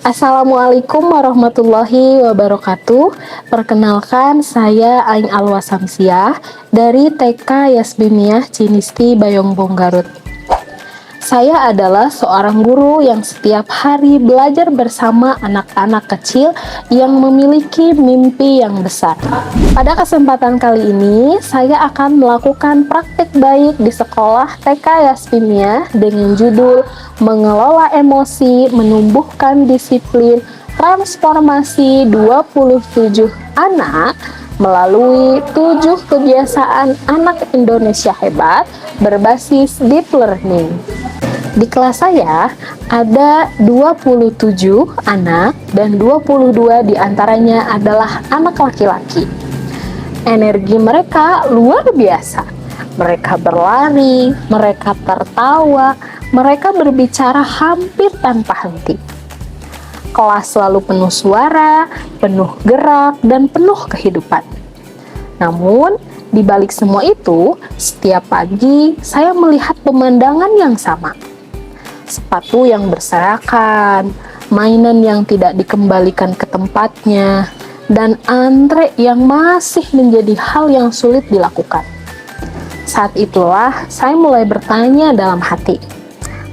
Assalamualaikum warahmatullahi wabarakatuh. Perkenalkan, saya Aing Alwa Samsiah dari TK Yasbiniah Cinisti Bayongbong Garut. Saya adalah seorang guru yang setiap hari belajar bersama anak-anak kecil yang memiliki mimpi yang besar. Pada kesempatan kali ini, saya akan melakukan praktik baik di sekolah TK Yasbiniah dengan judul Mengelola Emosi, Menumbuhkan Disiplin, Transformasi 27 Anak melalui 7 kebiasaan anak Indonesia hebat berbasis deep learning. Di kelas saya ada 27 anak dan 22 diantaranya adalah anak laki-laki. Energi mereka luar biasa. Mereka berlari, mereka tertawa, mereka berbicara hampir tanpa henti. Kelas selalu penuh suara, penuh gerak, dan penuh kehidupan. Namun, di balik semua itu, setiap pagi saya melihat pemandangan yang sama. Sepatu yang berserakan, mainan yang tidak dikembalikan ke tempatnya, dan antre yang masih menjadi hal yang sulit dilakukan. Saat itulah saya mulai bertanya dalam hati,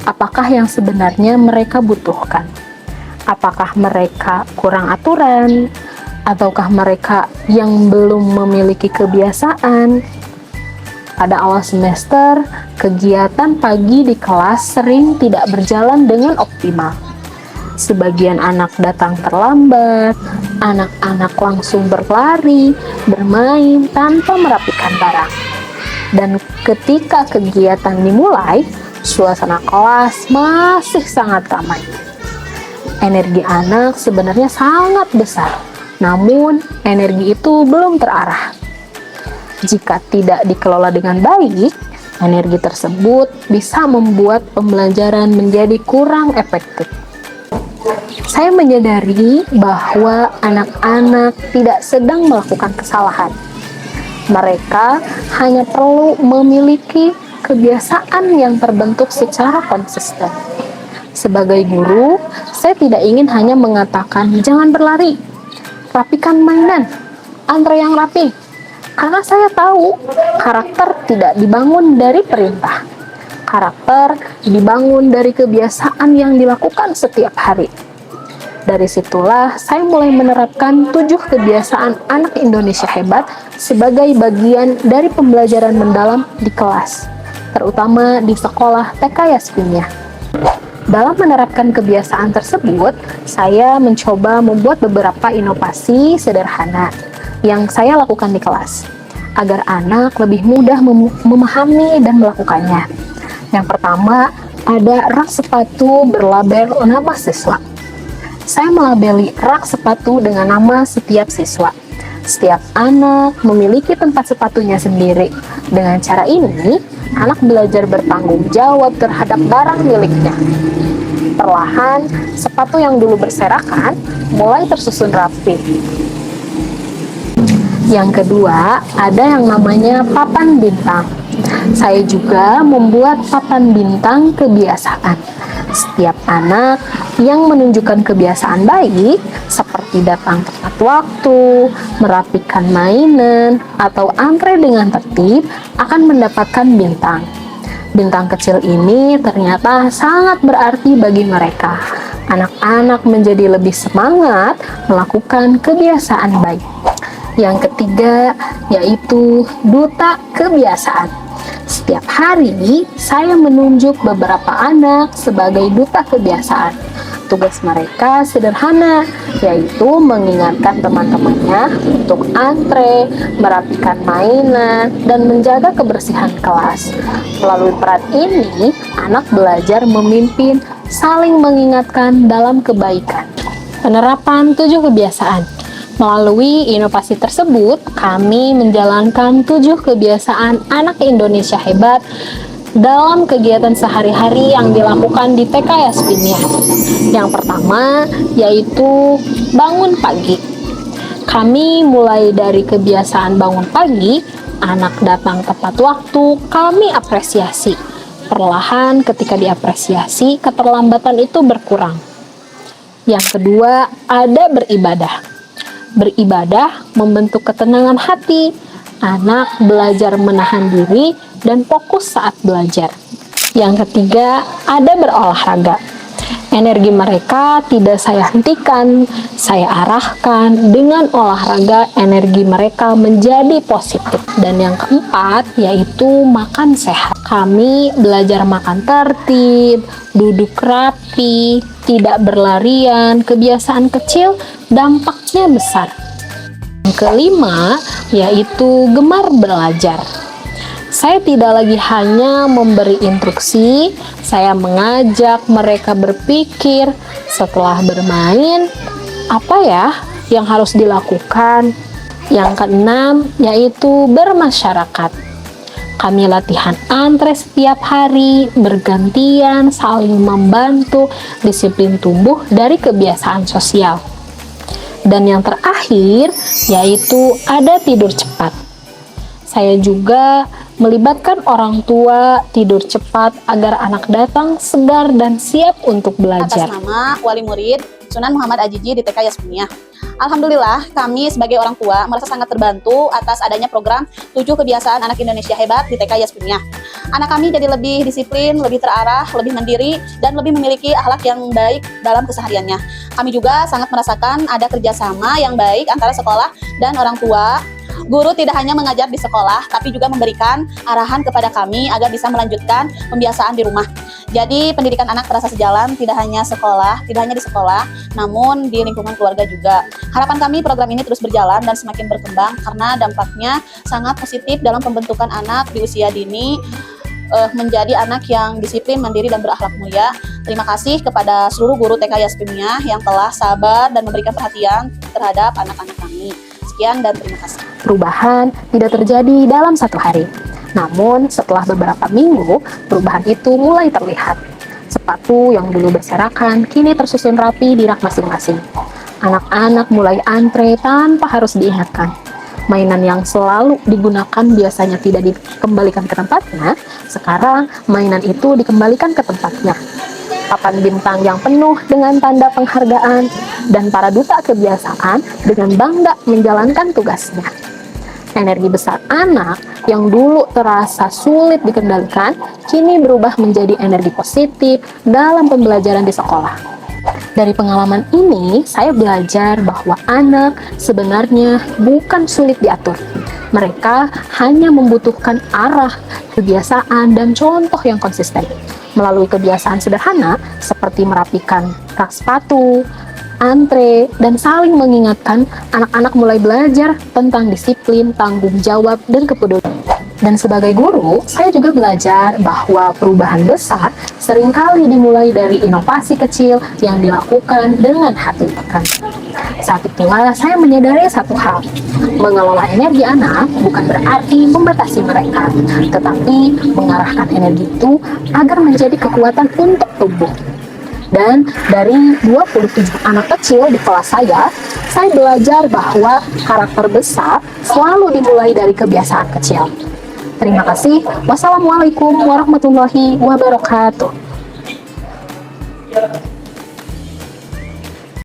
apakah yang sebenarnya mereka butuhkan? Apakah mereka kurang aturan? Ataukah mereka yang belum memiliki kebiasaan? Pada awal semester, kegiatan pagi di kelas sering tidak berjalan dengan optimal. Sebagian anak datang terlambat, anak-anak langsung berlari, bermain tanpa merapikan barang. Dan ketika kegiatan dimulai, suasana kelas masih sangat ramai. Energi anak sebenarnya sangat besar, namun energi itu belum terarah. Jika tidak dikelola dengan baik, energi tersebut bisa membuat pembelajaran menjadi kurang efektif. Saya menyadari bahwa anak-anak tidak sedang melakukan kesalahan. Mereka hanya perlu memiliki kebiasaan yang terbentuk secara konsisten. Sebagai guru, saya tidak ingin hanya mengatakan jangan berlari, rapikan mainan, antre yang rapi. Karena saya tahu karakter tidak dibangun dari perintah. Karakter dibangun dari kebiasaan yang dilakukan setiap hari. Dari situlah saya mulai menerapkan 7 kebiasaan anak Indonesia hebat sebagai bagian dari pembelajaran mendalam di kelas, terutama di sekolah TK Yasbiniah. Dalam menerapkan kebiasaan tersebut, saya mencoba membuat beberapa inovasi sederhana yang saya lakukan di kelas, agar anak lebih mudah memahami dan melakukannya. Yang pertama, ada rak sepatu berlabel nama siswa. Saya melabeli rak sepatu dengan nama setiap siswa. Setiap anak memiliki tempat sepatunya sendiri. Dengan cara ini, anak belajar bertanggung jawab terhadap barang miliknya. Perlahan, sepatu yang dulu berserakan mulai tersusun rapi. Yang kedua, ada yang namanya papan bintang. Saya juga membuat papan bintang kebiasaan. Setiap anak yang menunjukkan kebiasaan baik, seperti datang tepat waktu, merapikan mainan, atau antre dengan tertib, akan mendapatkan bintang. Bintang kecil ini ternyata sangat berarti bagi mereka. Anak-anak menjadi lebih semangat melakukan kebiasaan baik. Yang ketiga, yaitu duta kebiasaan. Setiap hari, saya menunjuk beberapa anak sebagai duta kebiasaan. Tugas mereka sederhana, yaitu mengingatkan teman-temannya untuk antre, merapikan mainan, dan menjaga kebersihan kelas. Melalui peran ini, anak belajar memimpin, saling mengingatkan dalam kebaikan. Penerapan 7 kebiasaan. Melalui inovasi tersebut, kami menjalankan 7 kebiasaan anak Indonesia hebat dalam kegiatan sehari-hari yang dilakukan di TK Yasbiniah. Yang pertama, yaitu bangun pagi. Kami mulai dari kebiasaan bangun pagi, anak datang tepat waktu, kami apresiasi. Perlahan ketika diapresiasi, keterlambatan itu berkurang. Yang kedua, ada beribadah. Beribadah membentuk ketenangan hati. Anak belajar menahan diri dan fokus saat belajar. Yang ketiga, ada berolahraga. Energi mereka tidak saya hentikan, saya arahkan dengan olahraga. Energi mereka menjadi positif. Dan yang keempat, yaitu makan sehat. Kami belajar makan tertib, duduk rapi, tidak berlarian. Kebiasaan kecil dampaknya besar. Yang kelima, yaitu gemar belajar. Saya tidak lagi hanya memberi instruksi, saya mengajak mereka berpikir setelah bermain, apa ya yang harus dilakukan. Yang keenam, yaitu bermasyarakat. Kami latihan antre setiap hari, bergantian, saling membantu, disiplin tumbuh dari kebiasaan sosial. Dan yang terakhir, yaitu ada tidur cepat. Saya juga melibatkan orang tua tidur cepat agar anak datang segar dan siap untuk belajar. Atas nama Wali Murid Sunan Muhammad Ajiji di TK Yasminiah. Alhamdulillah, kami sebagai orang tua merasa sangat terbantu atas adanya program 7 Kebiasaan Anak Indonesia Hebat di TK Yasminiah. Anak kami jadi lebih disiplin, lebih terarah, lebih mandiri, dan lebih memiliki akhlak yang baik dalam kesehariannya. Kami juga sangat merasakan ada kerjasama yang baik antara sekolah dan orang tua. Guru tidak hanya mengajar di sekolah, tapi juga memberikan arahan kepada kami agar bisa melanjutkan pembiasaan di rumah. Jadi pendidikan anak terasa sejalan, tidak hanya di sekolah, namun di lingkungan keluarga juga. Harapan kami program ini terus berjalan dan semakin berkembang karena dampaknya sangat positif dalam pembentukan anak di usia dini menjadi anak yang disiplin, mandiri, dan berakhlak mulia. Terima kasih kepada seluruh guru TK Yasminiah yang telah sabar dan memberikan perhatian terhadap anak-anak kami. Sekian dan terima kasih. Perubahan tidak terjadi dalam satu hari. Namun, setelah beberapa minggu, perubahan itu mulai terlihat. Sepatu yang dulu berserakan, kini tersusun rapi di rak masing-masing. Anak-anak mulai antre tanpa harus diingatkan. Mainan yang selalu digunakan biasanya tidak dikembalikan ke tempatnya, sekarang mainan itu dikembalikan ke tempatnya. Papan bintang yang penuh dengan tanda penghargaan, dan para duta kebiasaan dengan bangga menjalankan tugasnya. Energi besar anak yang dulu terasa sulit dikendalikan, kini berubah menjadi energi positif dalam pembelajaran di sekolah. Dari pengalaman ini, saya belajar bahwa anak sebenarnya bukan sulit diatur. Mereka hanya membutuhkan arah, kebiasaan, dan contoh yang konsisten. Melalui kebiasaan sederhana seperti merapikan rak sepatu, antre, dan saling mengingatkan, anak-anak mulai belajar tentang disiplin, tanggung jawab, dan kepedulian. Dan sebagai guru, saya juga belajar bahwa perubahan besar seringkali dimulai dari inovasi kecil yang dilakukan dengan hati pekan. Saat itulah saya menyadari satu hal, mengelola energi anak bukan berarti membatasi mereka, tetapi mengarahkan energi itu agar menjadi kekuatan untuk tumbuh. Dan dari 27 anak kecil di kelas saya belajar bahwa karakter besar selalu dimulai dari kebiasaan kecil. Terima kasih. Wassalamualaikum warahmatullahi wabarakatuh.